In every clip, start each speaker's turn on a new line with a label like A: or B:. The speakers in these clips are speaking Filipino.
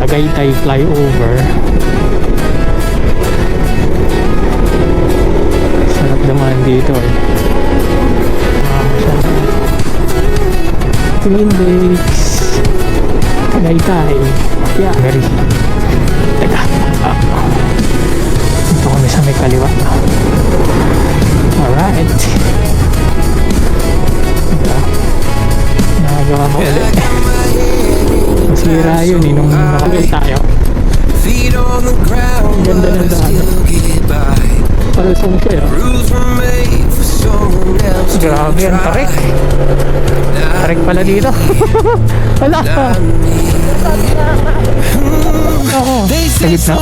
A: Tagaytay flyover. Sarap naman dito eh. Twin Lakes, Tagaytay. Yeah, very. Teka. Ito kami sa may kaliwa. Alright. Ito. Nagawa mo ulit. Masira yun eh nung nakagal tayo. Ang ganda ng daan. Palusong siya. Grabe ang tarik. Tarik pala dito. Wala ka. Ako. Sa gitna.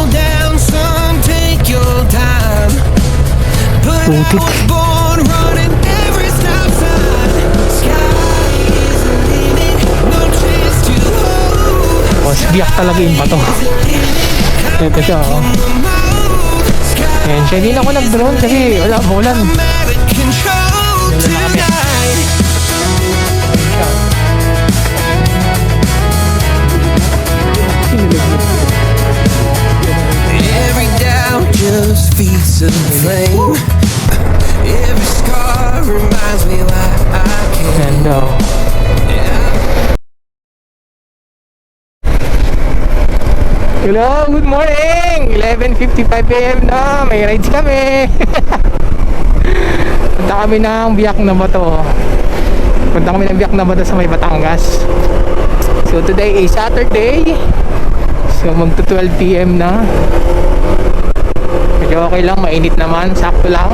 A: Putik. Biyak talaga yung bato. Ito siya oh. Ayan siya. Hindi na ako nag-drone kasi wala, maulan.
B: Every doubt just feeds a flame. Every scar reminds me why I can't.
A: Ganda oh. Hello, good morning! 11:55 AM na, may rides kami. Punta kami ng Biak na Bato. Punta kami ng Biak na Bato sa may Batangas. So today is Saturday. So magto 12 PM na. Medyo okay lang, mainit naman, sakto lang.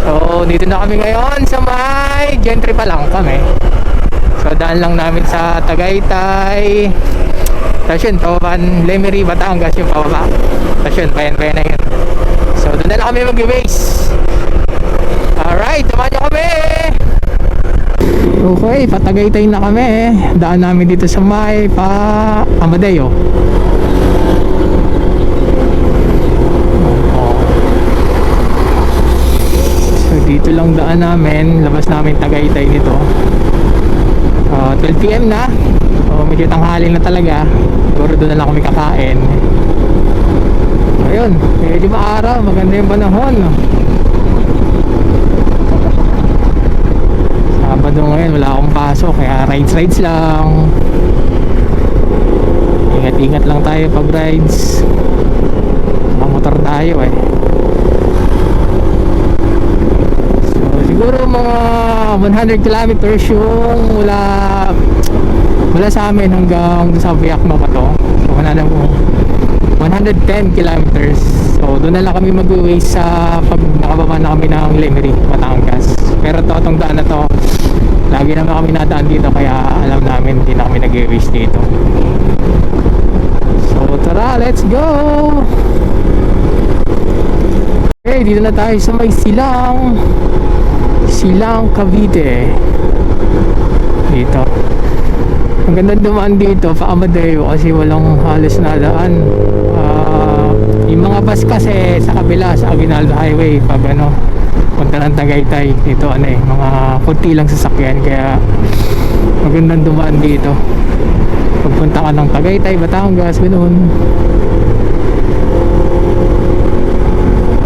A: So dito na kami ngayon sa may Gentry pa lang kami. So daan lang namin sa Tagaytay. Tapos yun, pababan, Lemery, Batangas yung pababa. Tapos yun, bayan na yun. So doon na lang kami mag-base. Alright, samahan nyo kami. Okay, patagaytay na kami. Daan namin dito sa may Amadeo. So dito lang daan namin. Labas namin Tagaytay nito. 12 PM na. So medyo tanghali na talaga. Siguro doon na lang kami kakain. Ayun, medyo maaraw. Maganda yung panahon. Sabado ngayon, wala akong pasok. Kaya rides lang. Ingat-ingat lang tayo pag rides. Nakamotor tayo eh. So siguro mga 100 kilometers yung mula sa amin hanggang sa Biak na Bato. So 110 kilometers. So doon na lang kami mag-waste sa pag nakababa na kami ng Lemery, Batangas. Pero itong daan na to, lagi naman kami nadaan dito kaya alam namin hindi na kami nag-waste dito. So tara, let's go! Okay, dito na tayo sa may Silang Cavite. Dito. Ang ganda dumaan dito pa Amadeo kasi walang halos na daan. Yung mga bus kasi sa kabila sa Aguinaldo Highway pag punta ng Tagaytay dito mga kunti lang sasakyan kaya magandang dumaan dito pagpunta ka ng Tagaytay, Batangas, ganoon.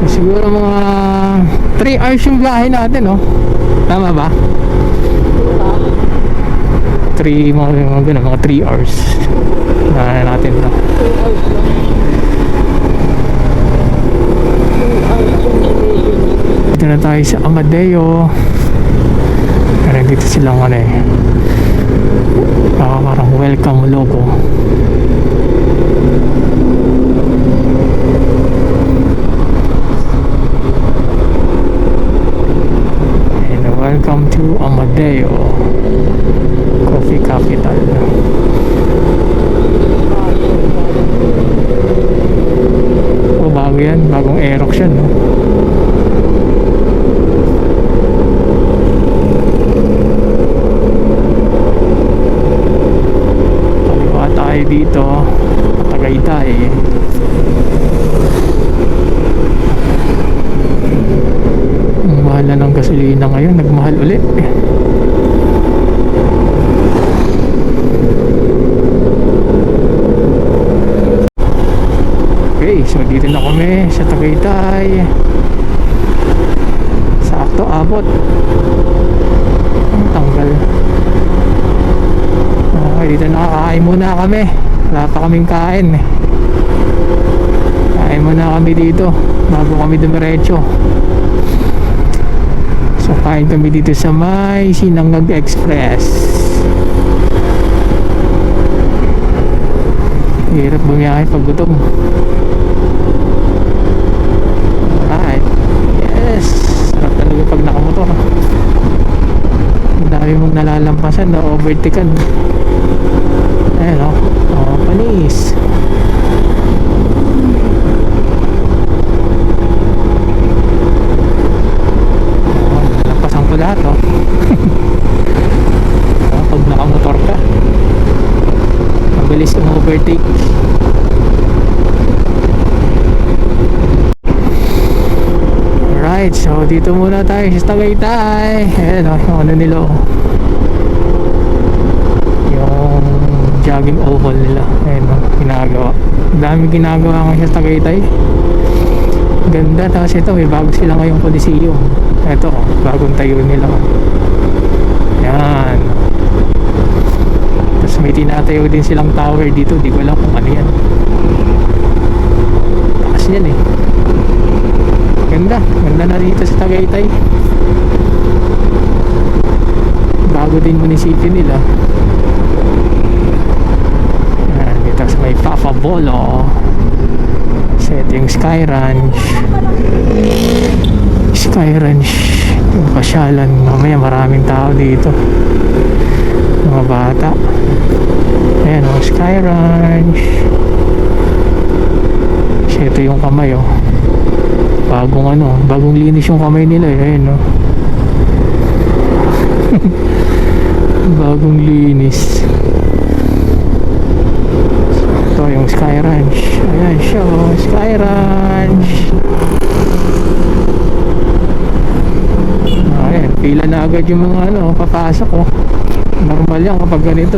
A: Siguro mga 3 hours yung biyahe natin, no? Tama ba? 3 hours na natin to. Dito na tayo sa Amadeo. Pero dito silang parang welcome logo. And welcome to Amadeo Coffee Capital. Oh, bago yan, bagong Aerox yan, no? Kaliwa tayo dito, Tagaytay. Ang mahal na ng gasolina ngayon, nagmahal ulit. So dito na kami sa Tagaytay. Sakto abot. Ang tanggal. Okay, dito nakakain muna kami. Wala pa kaming kain. Kain muna kami dito bago kami dumiretso. So kain kami dito sa may Sinangag Express. Hirap bumiyahe pag gutom. Alright. Yes. Sarap talaga pag nakamotor. Ang dami mong nalalampasan na overtaken. Ayan o. Oh, panis. Oh, nalampasan ko lahat o. Pag nakamotor ka, mabilis yung overtake. Alright, so dito muna tayo sa Tagaytay. Ayan o, yung ano nila o, yung jogging oval nila. Ayan o, ginagawa. Dami ginagawa ngayon sa Tagaytay. Ganda. Tapos ito, may bago sila ngayong Coliseum. Ito o, bagong tayo nila o. Ayan. Tapos may tinatayo din silang tower dito. Di ko alam kung ano yan. Takas yan eh. Ganda. Ganda na dito sa Tagaytay. Bago din munisipyo nila. Ayan, dito sa may Papa Bolo. So ito yung Sky Ranch. Sky Ranch. Yung pasyalan. Mamaya maraming tao dito. Mga bata. Ayan o, Sky Ranch. So ito yung kamay o. Bagong ano, bagong linis yung kamay nila eh. Ayan o. Bagong linis. Ito yung Sky Ranch. Ayan siya o, Sky Ranch. Ayan, pila na agad yung mga ano, papasok o. Normal yan kapag ganito,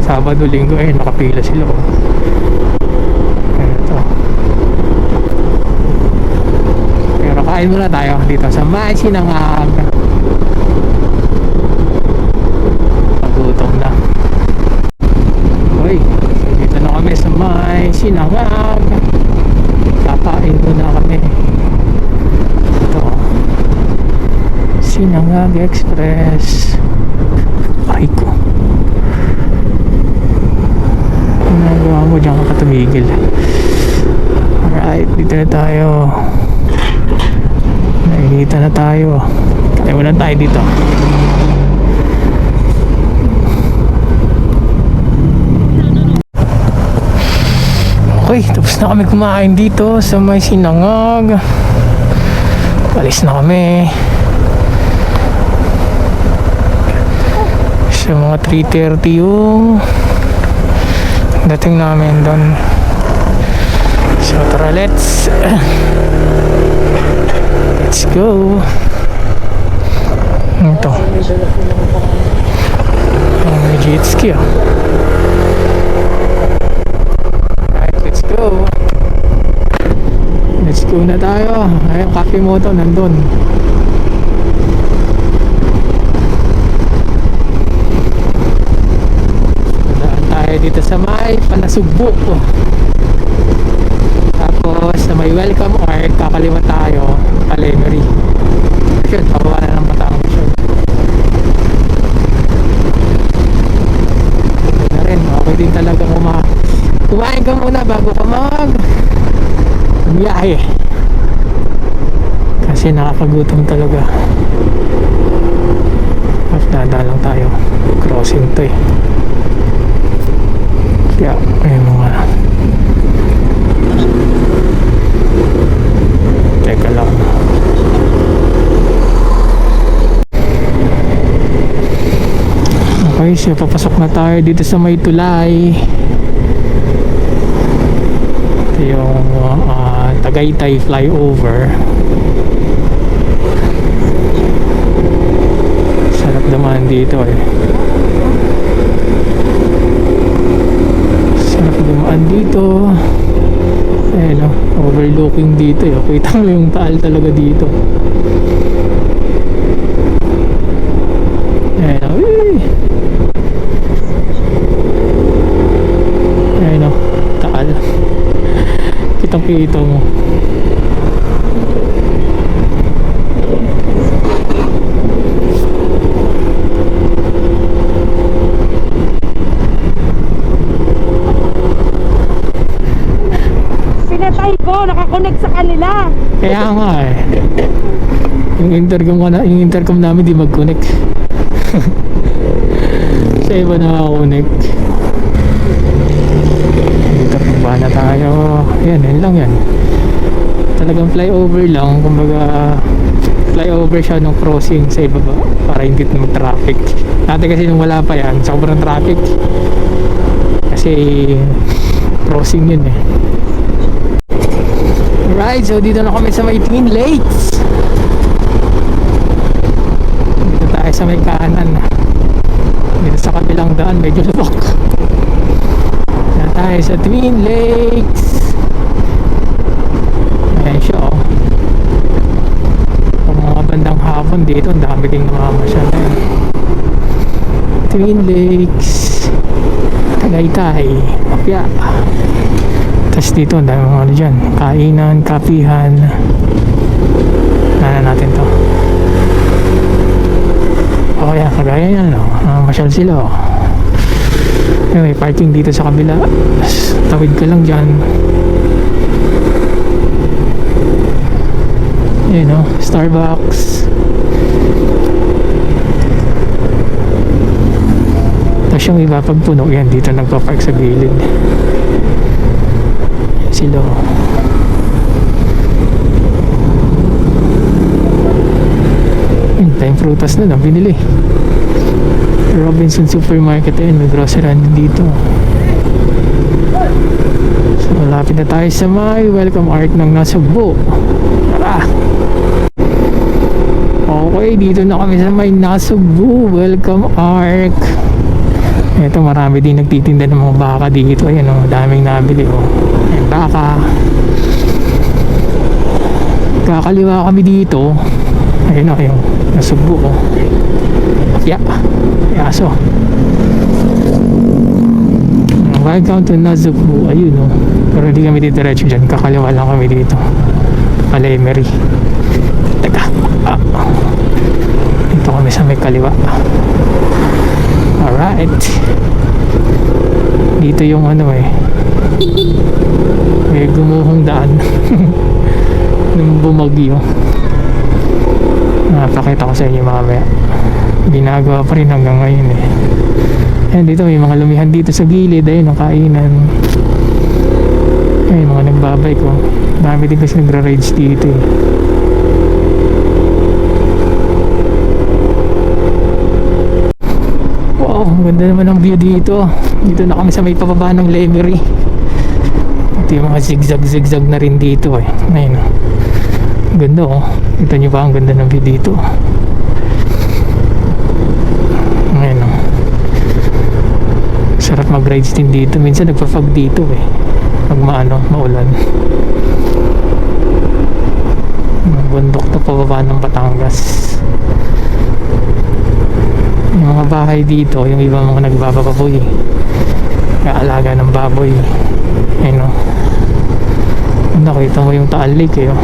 A: Sabado, Linggo, eh, nakapila sila o. Ito. Pero kain muna tayo dito sa may Sinangag. Pagutom na. Uy, so dito na kami sa may Sinangag. Kakain muna kami. Ito, Sinangag Express. Ay ko, nagawa mo dyan ka tumigil. Alright, dito na tayo. Nainita na tayo. Kaya muna tayo dito. Okay, tapos na kami kumain dito sa may Sinangag. Alis na kami. Sa mga 3:30 yung dating namin doon. So tara, let's go. Ito, may jet ski oh. Alright, let's go. Let's go na tayo. Ayun, Cafe Moto nandun. Dito sa may Panasugbo oh. Tapos sa may Welcome Art kakaliwa tayo Palemery. Yun, pababa na ng Batangas yun. Okay na rin, okay din talaga kumain ka muna bago ka biyahe kasi nakakagutom talaga. At dadalang tayo, crossing to eh. Kaya, ayun mga teka lang. Okay, so papasok na tayo dito sa may tulay. Ito yung Tagaytay flyover. Sarap naman dito eh. Sarap dumaan dito. overlooking dito eh. Kita mo yung taal talaga dito. Ayan o. Ayan o. Taal. Kitang-kita mo.
C: Pinatay ko, nakakonect sa kanila.
A: Kaya nga eh. Yung intercom namin di mag-connect. Sa iba nakakonect. Dito pa na tayo. Yan lang yan. Talagang flyover lang. Kumbaga flyover siya ng crossing sa ibaba para hindi na mag-traffic. Dati kasi nung wala pa yan, sobrang traffic. Kasi crossing yun eh. Alright, so dito na kami sa may Twin Lakes. Dito tayo sa may kanan. Dito sa kabilang daan, medyo lubok. Dito tayo sa Twin Lakes. Ayan siya oh. Kung mga bandang hapon dito, ang dami ding namamasyal. Twin Lakes, Tagaytay, Mapia. Tapos dito, ang dami mga ano dyan, kainan, kapihan. Nana natin to. O kaya, kagaya yan, no? Masyal sila, oh. May parking dito sa kabila. Tawid ka lang dyan. Ayan, no? Starbucks. Tapos yung iba, pag puno, yan, dito nagpa-park sa gilid. Sila tayong prutas na binili. Robinson Supermarket, ayun, may grocery dito. So malapit na tayo sa may welcome art ng Nasugbu. Tara! Okay, dito na kami sa may Nasugbu welcome arc. Ito, marami din nagtitinda ng mga baka dito. Ayan o, daming nabili o. Ayan, baka. Kakaliwa kami dito. Ayun o, yung Nasugbu o. Yeah, aso. Welcome to Nasugbu. Ayun o. Pero hindi kami didiretso dyan. Kakaliwa lang kami dito. Palemery. Teka. Dito kami sa may kaliwa. Alright. Dito yung ano eh, may gumuhong daan nung bumagyo. Napakita ko sa inyo mamaya. Ginagawa pa rin hanggang ngayon eh. Ayan, dito may mga lumihan dito sa gilid. Ayun ang kainan. Ayun, mga nagbabike ko. Dami din kasi nagra-rides dito eh. Wow, ang ganda naman ng view dito. Dito na kami sa may pababa ng Lemery. Ito yung mga zigzag na rin dito eh. Ayun oh. Ganda oh. Kita nyo ba ang ganda ng view dito? Ayun oh. Sarap mag-rides din dito. Minsan nagpa-fog dito eh. Pag maulan. Bundok na pababa ng Batangas. Yung mga bahay dito, yung iba mga nagbababoy, kaalaga ng baboy. Ayun o, nakita mo yung Taal Lake eh oh.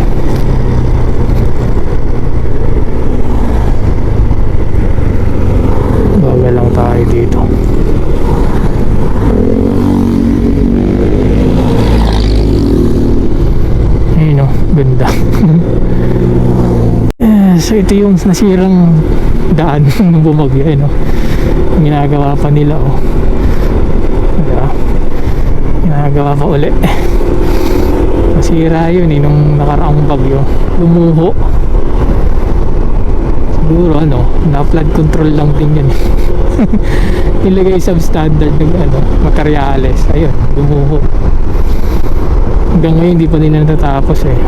A: Bagal lang tayo dito. Ayun o, ganda. So ito yung nasirang daan nung bumagyo eh, no? Ginagawa pa nila oh. Diba? Ginagawa pa uli. Nasira yun eh nung nakaraang bagyo. Lumuho. Siguro ano, na flood control lang din yan. Nilagay substandard ng ano, materyales. Ayun, lumuho. Hanggang ngayon hindi pa nila natatapos eh.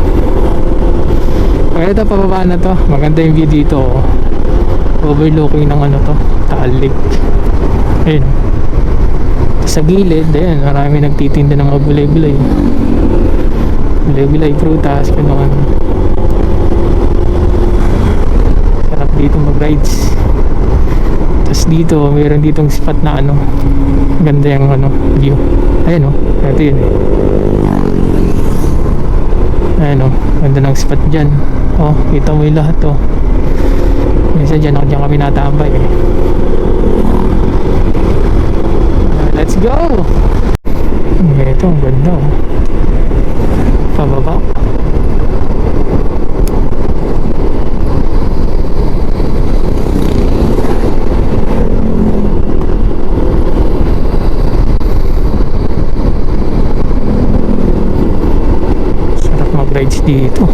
A: Kaya ito, pababa na to. Maganda yung view dito oh. Overlooking ng ano to, Taal Lake. Ayun. Sa gilid, ayan, marami nagtitinda ng mga gulay-gulay. Gulay-gulay, prutas, gano'n. Sarap dito mag-rides. Tapos dito, mayroon ditong spot na ano, ganda yung ano, view. Ayan o, ito yun eh. Ayan o, ganda ng spot dyan. Oh, kita mo yung lahat o. Minsan dyan kami natambay eh. Let's go! Ito, ang ganda o. Pababa. Sarap mag-rides dito.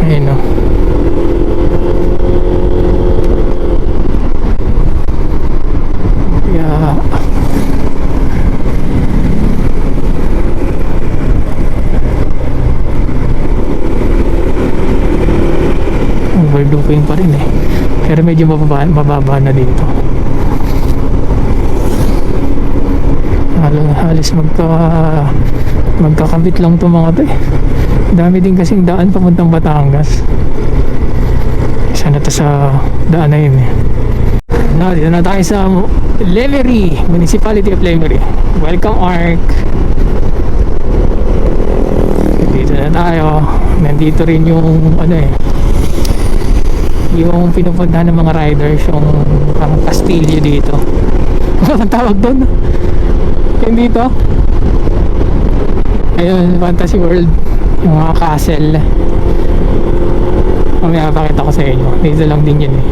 A: Ayun o. Yeah. Overlooking pa rin eh. Pero medyo mababa na dito. Halos magkakabit lang itong mga to eh. Dami din kasing daan papuntang Batangas. Isa na to sa daan na yun eh. Dito na tayo sa Lemery, Municipality of Lemery. Welcome Ark. Dito na tayo. Nandito rin yung ano eh, yung pinupuntahan ng mga riders, yung parang Castillo dito. Anong tawag doon? Yung dito? Ayun, Fantasy World. Yung mga castle. Mamaya pakita ko sa inyo. Dito lang din yun eh.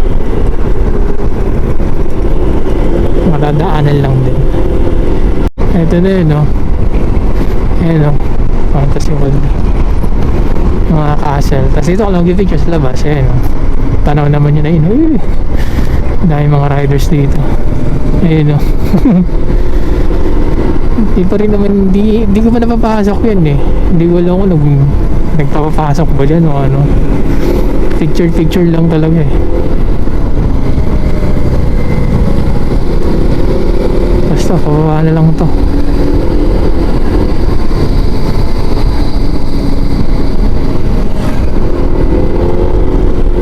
A: Madadaanan lang din. Ito na yun no. Ayan no, Fantasy World. Yung mga castle. Tapos dito ko lang mag-picture sa labas. Ayan no, tanaw naman yun na yun. Uy, dahil mga riders dito. Ayan no. Hindi pa rin naman, hindi ko pa napapasok yun eh. Hindi ko alam kung nagpapapasok ba dyan o ano. Picture lang talaga eh. Basta pababa na lang to.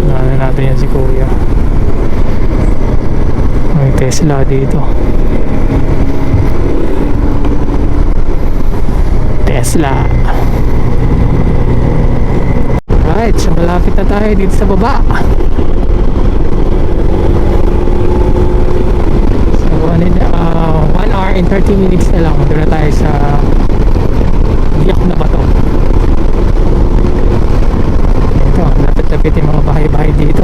A: Naanan natin yan si Kuya. May Tesla dito. Tesla. Alright, so malapit na tayo dito sa baba. So 1 hour and 30 minutes na lang. Doon na tayo sa Biak na Bato. Ito, lapit-lapit yung mga bahay-bahay dito.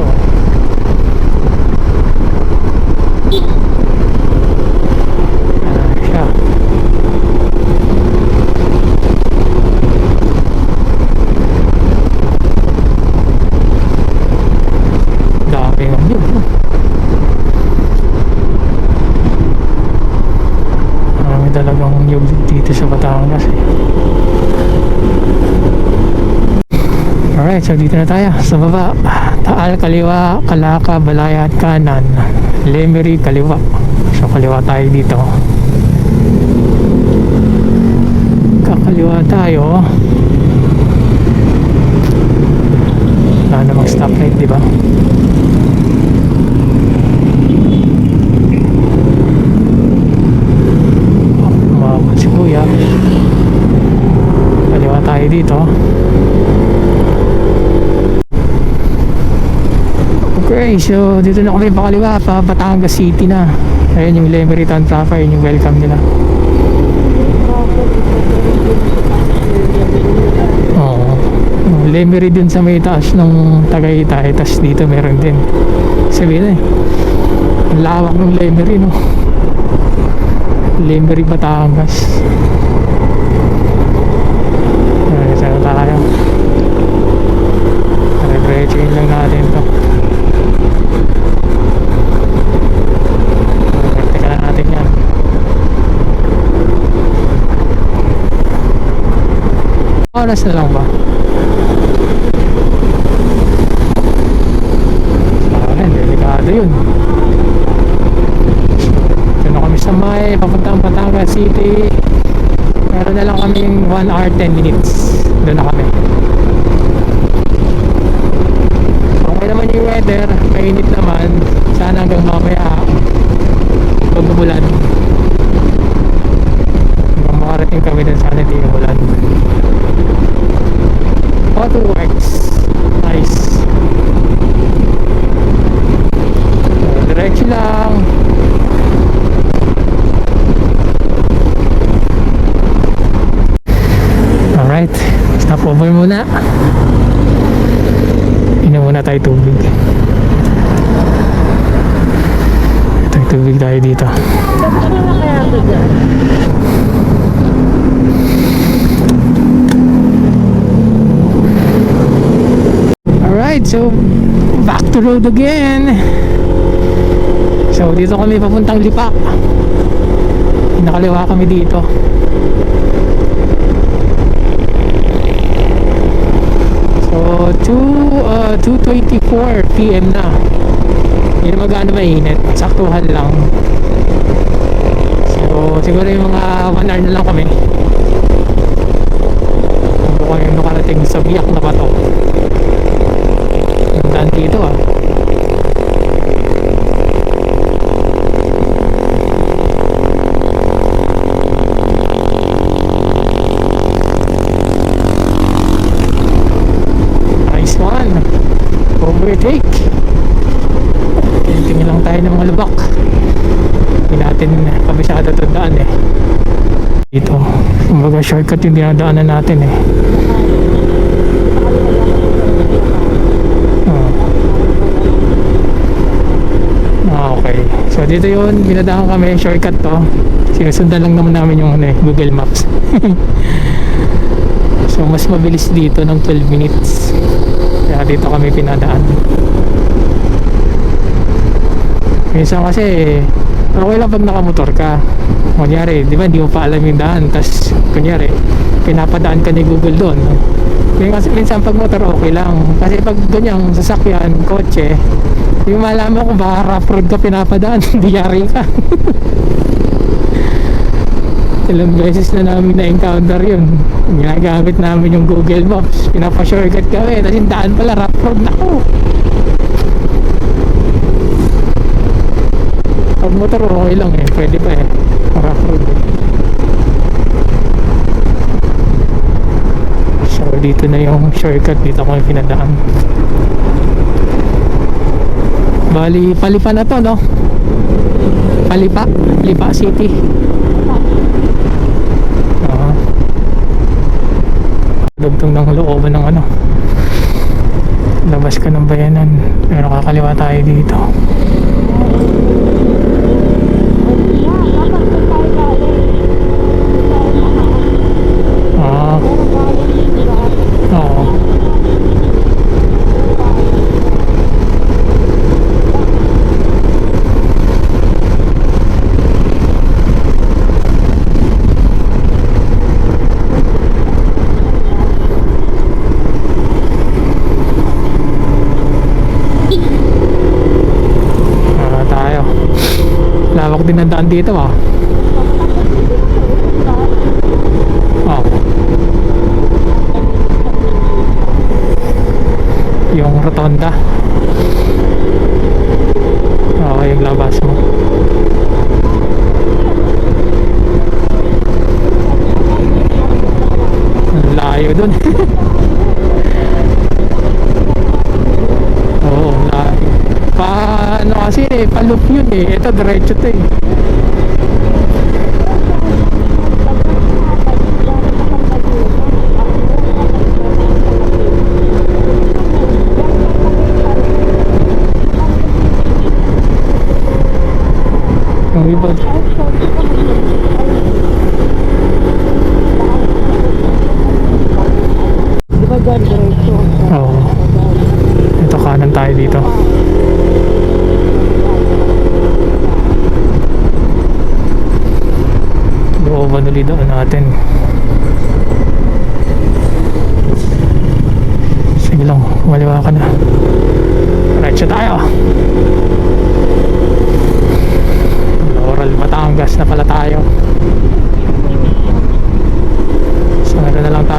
A: Siya. Dami yung yun. Marami talagang yug dito sa Batangas eh. Alright, so dito na tayo sa baba. Taal, kaliwa, Kalaka, Balaya at kanan. Lemery, kaliwa. So kaliwa tayo dito. Kakaliwa tayo. Wala namang stoplight, di ba? Umabot si Kuya. Kaliwa tayo dito. Okay, so dito na kami pakaliwa, pa Batangas City na. Ayun yung Lemery Town proper, yun yung welcome nila. Oo. Lemery din sa may taas ng Tagaytay, tas dito meron din. Sabihin na eh, ang lawak ng Lemery no. Lemery Batangas. Okay, saan tayo? Re-check lang natin to. Oras na lang ba? Ayan, delikado yun. Ito na kami sa may papuntang Batangas City. Meron na lang kaming 1 hour 10 minutes. Doon na kami. Okay naman yung weather, mainit naman. Sana hanggang mamaya pag umulan, hanggang makarating kami dun, sana hindi umulan. Auto works. Nice. Diretso lang. Alright, stop over muna. Inom muna tayo tubig. Tubig tayo dito.
C: Ano na kaya ito dyan?
A: Alright, so back to road again. So dito kami papuntang Lipa. Nakaliwa kami dito. So 2:24 PM na. Hindi na magano mainit, saktuhan lang. So siguro yung mga 1 hour na lang kami. Kung ko yung nakarating sa biyak na bato. Gandaan dito ah. Nice one. Overtake. Tingin lang tayo ng mga lubak. Hindi natin kabisado ito daan eh. Dito, kumbaga shortcut yung dinadaanan natin eh. Okay, so dito yun, binadaan kami, shortcut to. Sinusundan lang naman namin yung Google Maps. So mas mabilis dito ng 12 minutes. Kaya dito kami pinadaan. Minsan kasi okay lang pag nakamotor ka. Kunyari, di ba hindi mo pa alam yung daan, tas kunyari pinapadaan ka ni Google doon. Kasi minsan pag motor okay lang, kasi pag ganyang sasakyan, kotse, yung malaman kung baka rough road ka pinapadaan, hindi yari ka. Ilang beses na namin na-encounter yun. Ginagamit namin yung Google Maps, pinapa-shortcut kami, tapos yung daan pala rough road na ako. Pag motor okay lang eh, pwede pa eh, rough road eh. So dito na yung shortcut, dito ko yung pinadaan. Bali, Palipa na to, no? Palipa, Lipa City. Dugtong ng looban ng ano, labas ka ng bayanan, pero kakaliwa tayo dito. Oo. Tayo. Lawak din ang daan dito ah. Oh. Yung rotonda. Okay, yung labas mo. Ang layo dun. Oo, layo. Ano kasi pa-loop yun eh. Ito diretso to eh. Yung iba.
C: Di ba dyan diretso?
A: Oo. Ito kanan tayo dito. Looban ulit doon natin. Sige lang, maliwa ka na. Diretso tayo. Laurel, Batangas na pala tayo.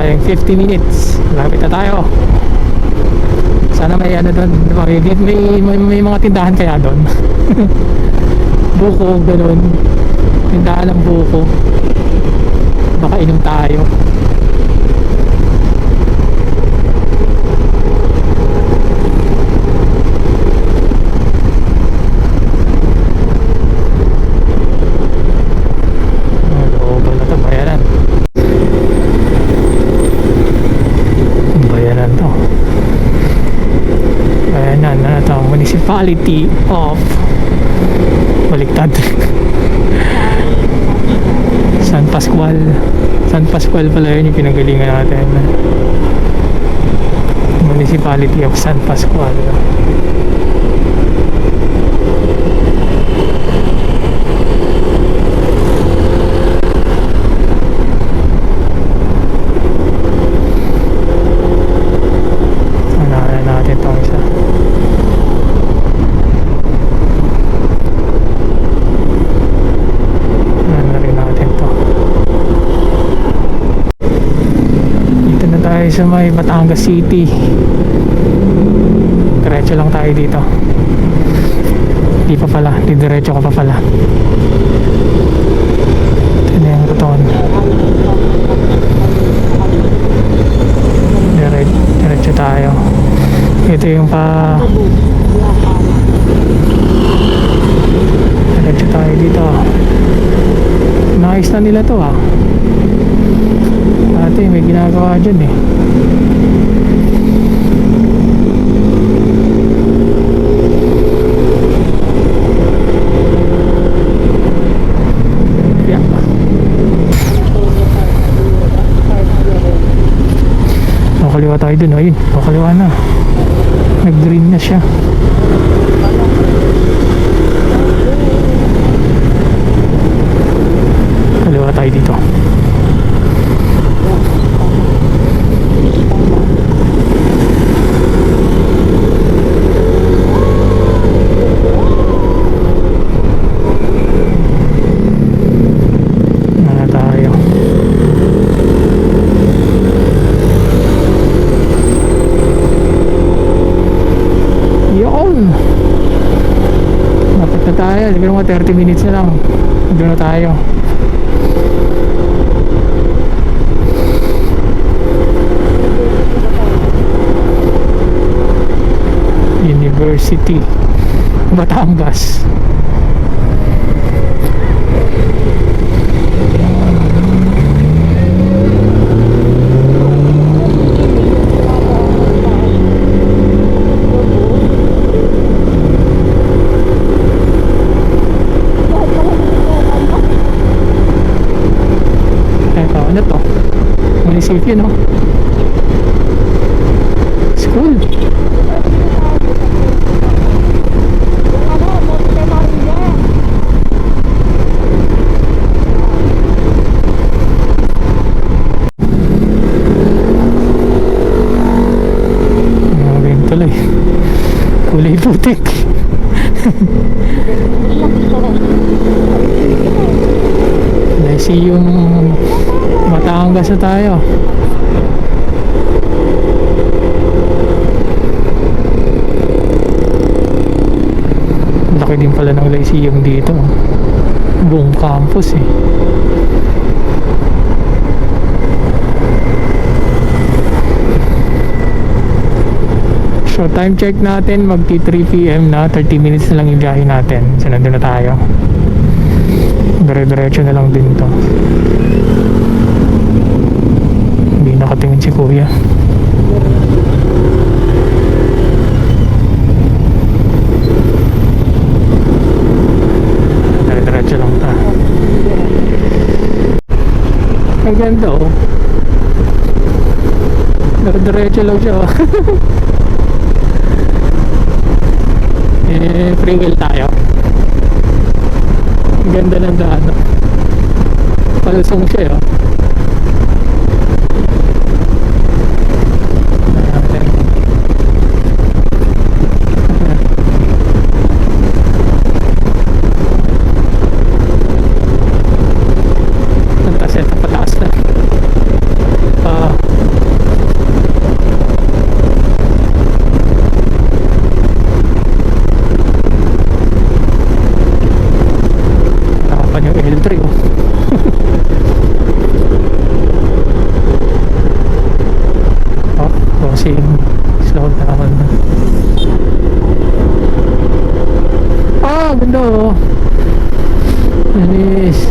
A: tayong 50 minutes. Lapit na tayo. Sana may ano doon. May mga tindahan kaya doon. Buko, ganun. Tindahan ng buko. Baka inom tayo. Looban na ito, bayaran. Bayaran to. Bayaran na ito. Municipality of baliktad. San Pascual. San Pascual pala yun yung pinagalingan natin. Municipality of San Pascual. Unahan natin itong isa. Sa may Batangas City. Diretso lang tayo dito. Di pa pala, di diretso ka pa pala. Ito na yung rotonda. Diretso tayo. Ito yung diretso tayo dito. Naayos na nila to ah. Dati may ginagawa dyan eh. Yeah. Makaliwa tayo dun. Ayun, makaliwa na. Nag-green na siya. Kaliwa tayo dito. Siguro mga 30 minutes na lang. Doon na tayo. University Batangas. Ano to? Munisipyo, no? School. Ngayon tuloy. Kulay putik. See yung Batangas na tayo. Laki din pala ng Lyceum dito. Buong campus eh. So time check natin, magti 3 PM na, 30 minutes na lang yung biyahe natin. So nandun na tayo. Dire-diretso na lang din to. Hindi nakatingin si kuya. Dire-diretso lang ta. Ang ganda oh. Dire-diretso lang siya oh. Free will tayo. Ganda ng daan. Palusong siya oh. country oh. Oh, crossing. Slow down. Ah, ganda oh. Yanis.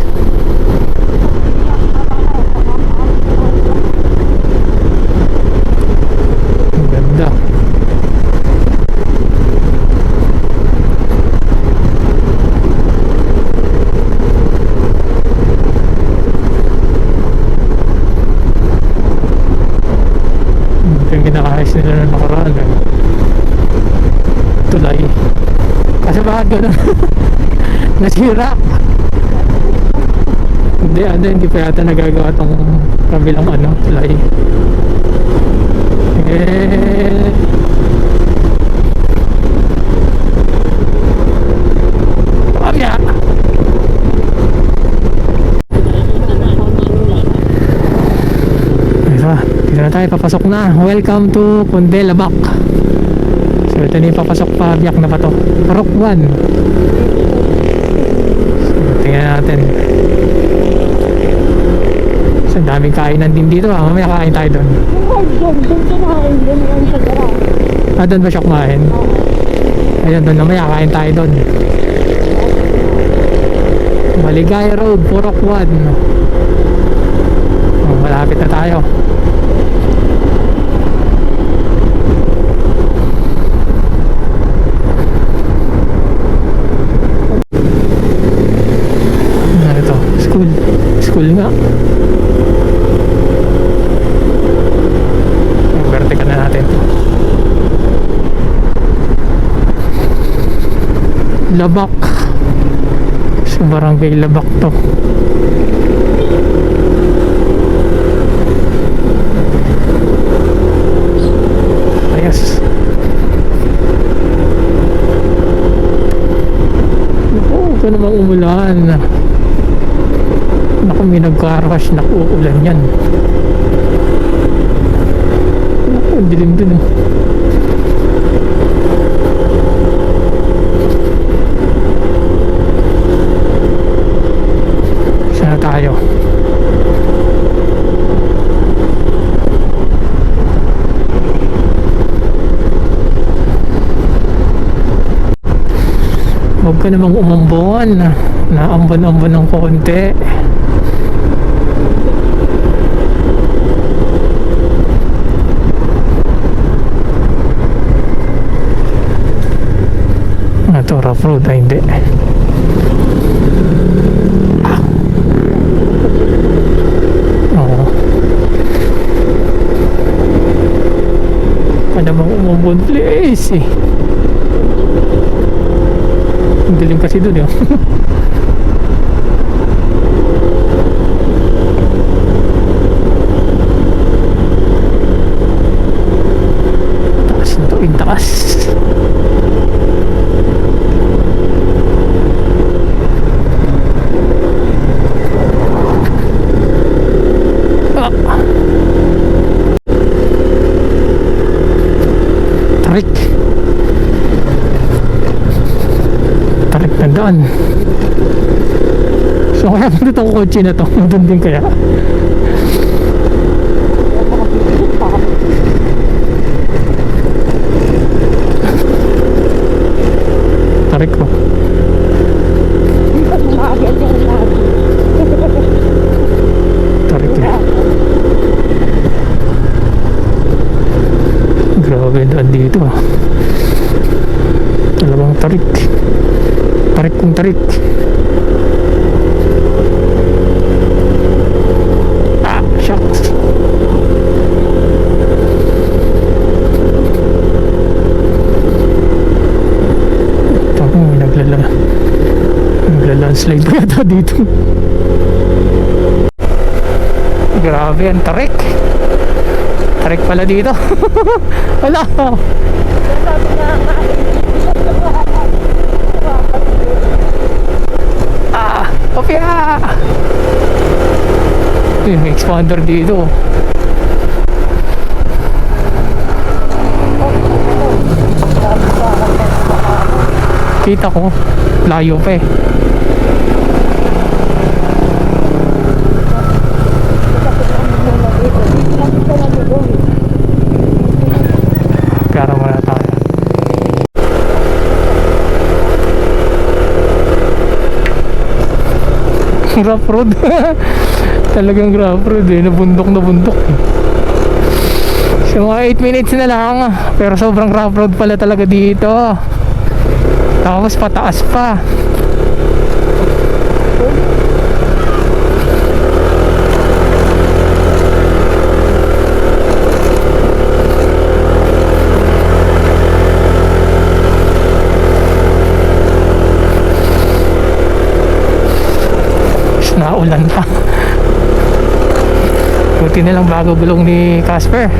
A: Ang ganda. Ito yung kinakahis nila na nakaraan eh. Tulay. Kasi bakit gano'n? Nasira. Hindi pa yata nagagawa tong kabilang tulay. Pamya. Dito na tayo, papasok na. Welcome to Pundelabak. So ito na yung papasok pa, biyak na pa to. Parok 1. So tingnan natin. So daming kainan din dito mamaya kain tayo doon.
C: Doon kumain, doon yan sa garang.
A: Doon ba siya kumain? Ayun, doon mamaya kain tayo doon. Maligaya Road, Purok 1. Oh, malapit na tayo. Ano ito? School nga. Vertical na natin. Labak. Sa barangay Labak to. Ayos. Naku, ito namang umulan. Naku, may nagka-rush. Naku, ulan yan. Naku, ang dilim dun oh. Saan na tayo? Huwag ka namang umambon. Naambon-ambon ng konti. Ito rough road ay hindi. Oo. Ka namang umambon please eh. Ang dilim kasi doon yun. Taas na to, taas. Tarik na daan. So kaya dito ang kotse na to. Doon din kaya. Tarik ko. Tarik na. Grabe daan dito ah. Talagang tarik. Tarik kong tarik. Ah, shucks. Tapos may naglalandslide pa yata dito. Grabe ang tarik. Tarik pala dito. Wala. Kopya! May expander dito. Kita ko, layo pa eh. Rough road. Talagang rough road eh. Nabundok na bundok eh. So mga 8 minutes na lang. Pero sobrang rough road pala talaga dito. Tapos pataas pa. Naulan pa. Buti na lang bago gulong ni Casper.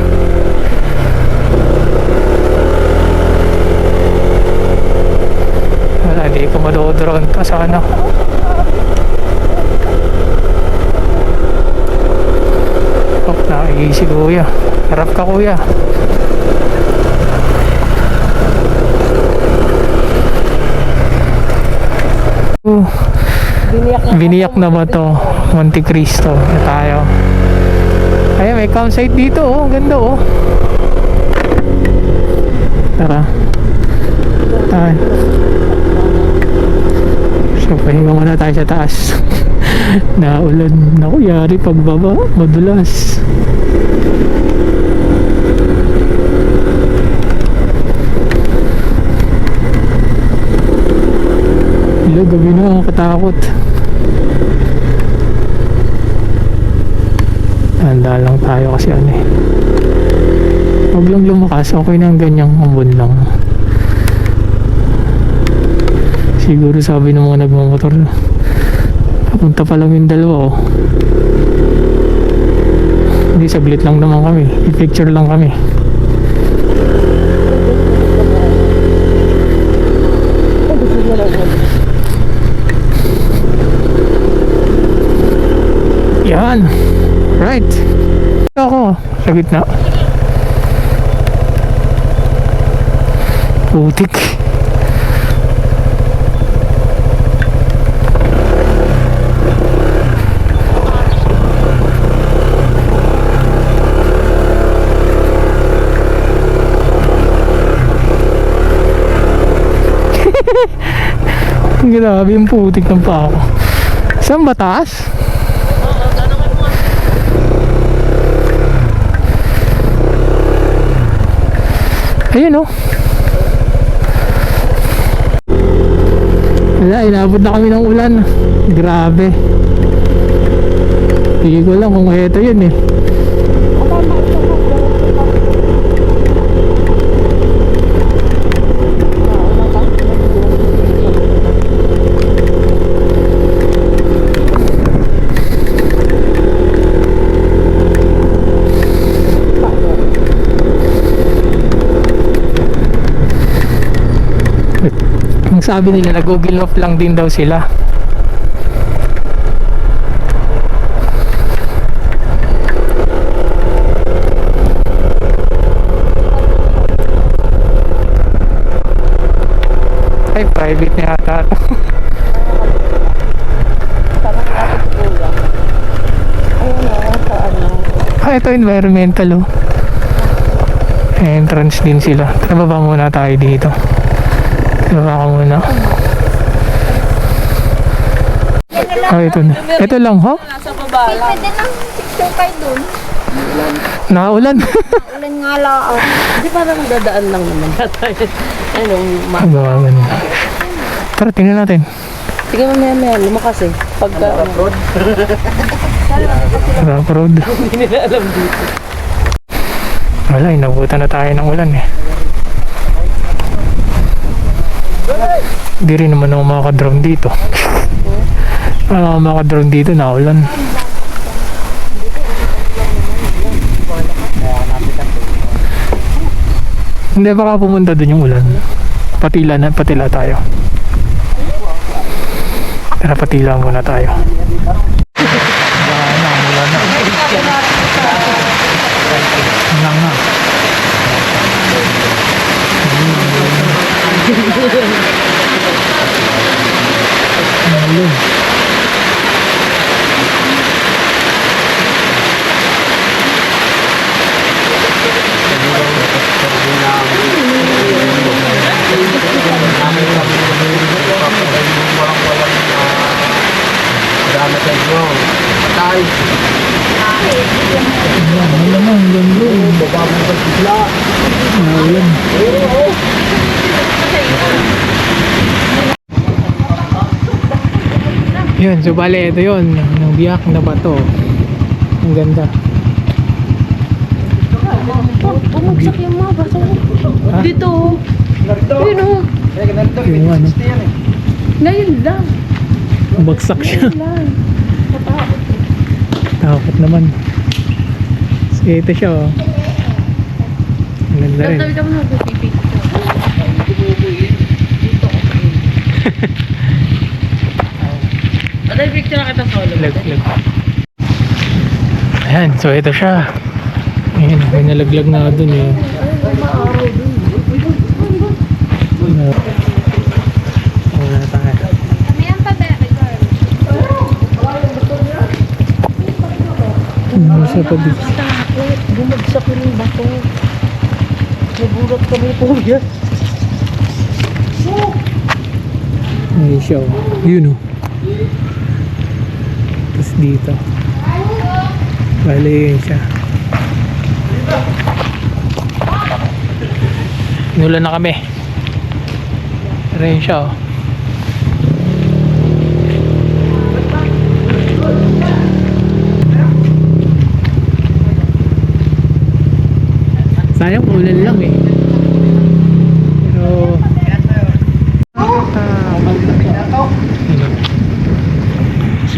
A: Wala, di ko madodrone pa sa ano. Oh, nakikisi si kuya. Harap ka kuya. Biniyak na ba to? Monte Cristo na tayo. Ayan, may campsite dito oh. Ganda oh. Tara. Ay. So pahinga muna tayo sa taas. Naulan. Naku, yari pagbaba. Madulas. Hello, gabi na. Katakot. Handa lang tayo kasi ano eh. Huwag lang lumakas. Okay na ang ganyang ambon lang. Siguro sabi ng mga nagmamotor, papunta pa lang yung dalawa oh. Hindi, saglit lang naman kami. I-picture lang kami. Yan. Right. Ako sa gitna. Putik. Grabe yung putik ng paa ko. Saan ba taas? Ayun oh. Wala, inabot na kami ng ulan. Grabe. Hindi ko lang kung ito yun eh. Sabi nila nag-google off lang din daw sila. Ay, private na yata ito. Ah, ito environmental oh. Entrance din sila. Nababa muna tayo dito. Baba ka muna. Ah, ito na. Ito lang, ha?
D: Nasa baba lang. Pwede ng picture kayo dun.
A: Naulan.
D: Ulan nga lang. Di ba lang dadaan lang naman tayo? Anong
A: Gawa ganun. Tara, tingnan natin.
D: sige mo maya lumakas eh. Pagka road.
A: Rough road.
D: Hindi nila alam dito.
A: Wala, inabutan na tayo ng ulan eh. Hindi rin naman ako makaka-drone dito. Makaka-drone dito na ulan. Hindi, baka pumunta dun yung ulan. Patila tayo. Tara, patila muna tayo. Ulan na. Ulan na. Ano naman, ganda. Ulan. Yun, so bale, ito yun. Yung biyak na bato. Ang ganda.
D: Bumagsak yung mga baso.
A: Ha?
D: Dito. Yun o.
A: Yung ano,
D: Ngayon lang.
A: bagsak siya.
D: Lang.
A: Takot naman. So, ito siya, oh. Ang ganda rin.
D: Sabi ka mo nag-pipig. Dito. Aday, picture na kita solo.
A: Lag. Ayan, so ito siya. Ayan, may nalaglag na dun eh. Wala tayo. Sa tabi.
D: Takot. Bumagsak yung bato. Nagulat kami po yan.
A: Ayan siya, oh. Yun, oh. Tapos dito. Bale, yun siya. Inulan na kami. Pero yun siya, oh. Sayang, ulan lang eh. Pero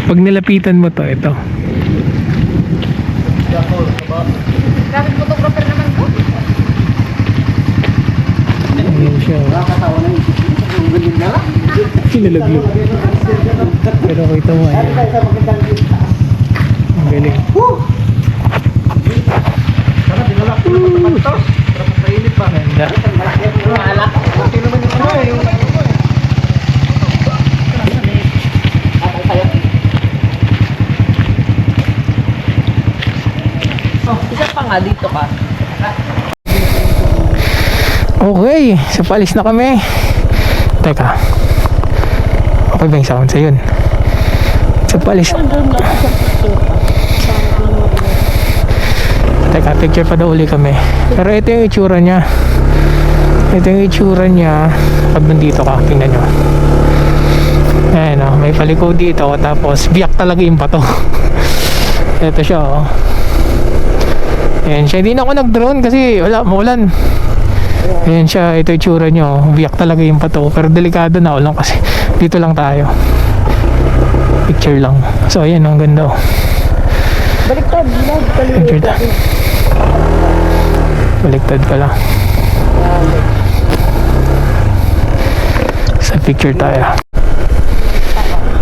A: pag nilapitan mo to, ito.
D: Grabe photographer naman ko.
A: Ayan siya. Kinalaglag. Pero kita mo, ayan. Ang galing. Ganda.
D: Isa pa nga dito ka.
A: Okay, so palis na kami. Teka. Okay ba yung sound sa yun? So palis. Teka, picture pa daw uli kami. Pero ito yung itsura niya. Ito yung itsura niya pag nandito ka, tingnan nyo. Ayan o, may paliko dito. Tapos biyak talaga yung bato. Ito siya o. Ayan siya, hindi na ako nag-drone kasi wala, maulan. Ayan siya, ito yung itsura nyo. Biyak talaga yung bato. Pero delikado na ulan kasi dito lang tayo. Picture lang. So ayan, ang ganda o.
D: Baliktad, vlog.
A: Picture ta. Baliktad pala. Sa picture tayo.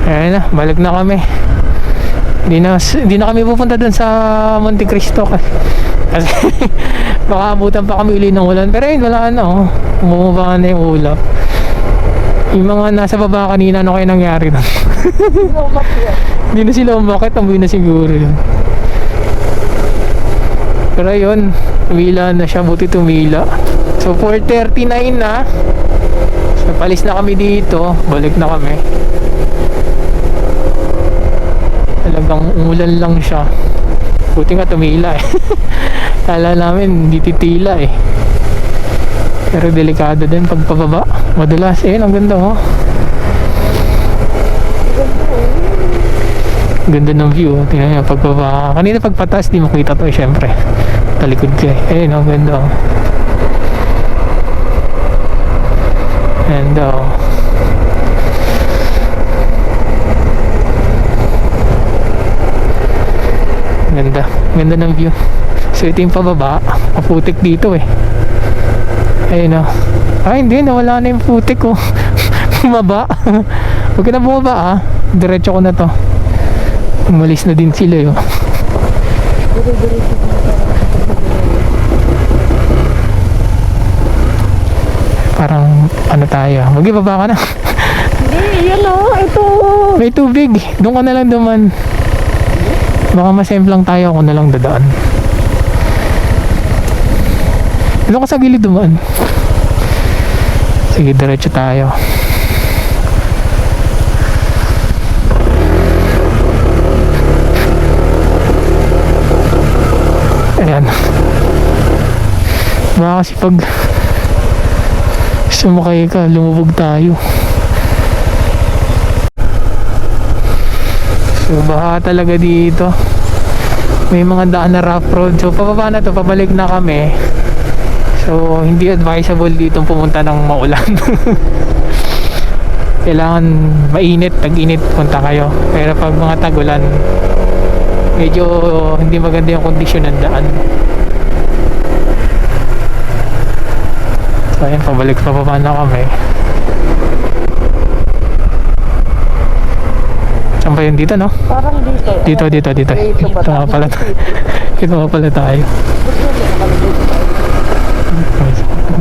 A: Ayan na, balik na kami. Hindi na kami pupunta dun sa Monte Cristo kasi baka abutan pa kami uli ng ulan. Pero ayun, wala na oh. Bumaba na yung ulap. Yung mga nasa baba kanina, ano kayo nangyari doon? Hindi na sila umakit, amoy na siguro yun. Pero ayun, tumila na siya, buti tumila. So 4:39 na. So palis na kami dito, balik na kami. Talagang umulan lang siya. Buti nga tumila eh. Kala namin hindi titila eh. Pero delikado din pag pababa. Madulas eh, ang ganda oh. Ganda ng view. Tingnan nyo pagbaba. Kanina pagpatas di makita to eh, syempre. Talikod ka eh. Ayun, ang ganda oh. Ganda oh. Ganda. Ganda ng view. So ito yung pababa. Maputik dito eh. Ayun oh. Ay hindi, nawala na yung putik oh. Bumaba. Huwag ka na bumaba ah. Diretso ko na to. Umalis na din sila yun. Parang ano tayo. Mag-ibaba ka na.
D: Hindi, yan o. Ito.
A: May tubig. Doon ka na lang duman. Baka masemplang tayo. Ako na lang dadaan. Doon ka sa gilid duman. Sige, diretso tayo. Baka kasi pag sumakay ka, lumubog tayo. So baha talaga dito. May mga daan na rough road. So pababa na to, pabalik na kami. So hindi advisable dito pumunta ng maulan. Kailangan mainit, tag-init punta kayo. Pero pag mga tagulan, medyo hindi maganda yung kondisyon ng daan. So ayan, pababa na kami. Saan ba yun? Dito, no?
D: Parang dito.
A: Dito. Dito nga pala. Dito nga pala tayo.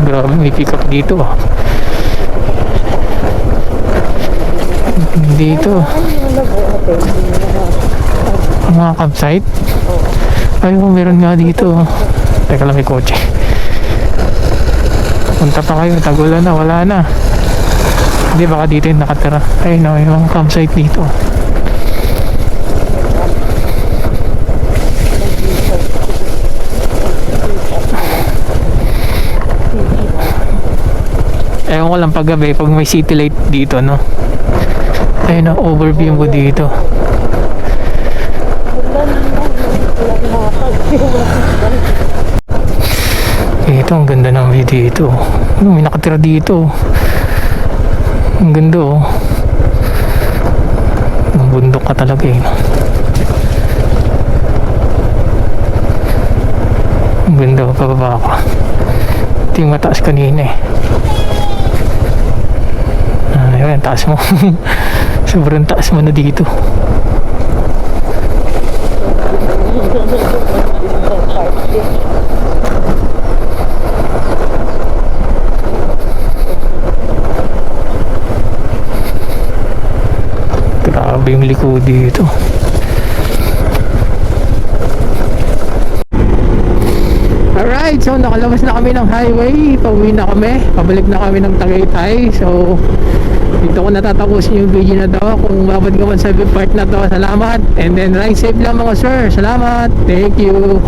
A: Grabe, may pick up dito. Dito. Mga campsite? Ay, meron nga dito. Teka lang, may kotse. Punta pa kayo, tagulan na, wala na. Hindi, baka dito yung nakatira. Ay, no, yung campsite dito. Ewan ko lang paggabi, pag may city light dito, no? Ayun na, overview mo dito. Ito, ang ganda ng view dito. May nakatira dito. Ang ganda, oh. Ang bundok ka talaga, eh. Ang ganda, oh, pababa ka. Ito yung mataas kanina, eh. Ayun, taas mo. Sobrang taas mo na dito. Grabe yung liko dito. Alright, so nakalabas na kami ng highway. Pauwi na kami. Pabalik na kami ng Tagaytay. So dito ko natatapusin yung video na to. Kung mabad ka man sa part na to, salamat. And then ride safe lang mga sir. Salamat. Thank you.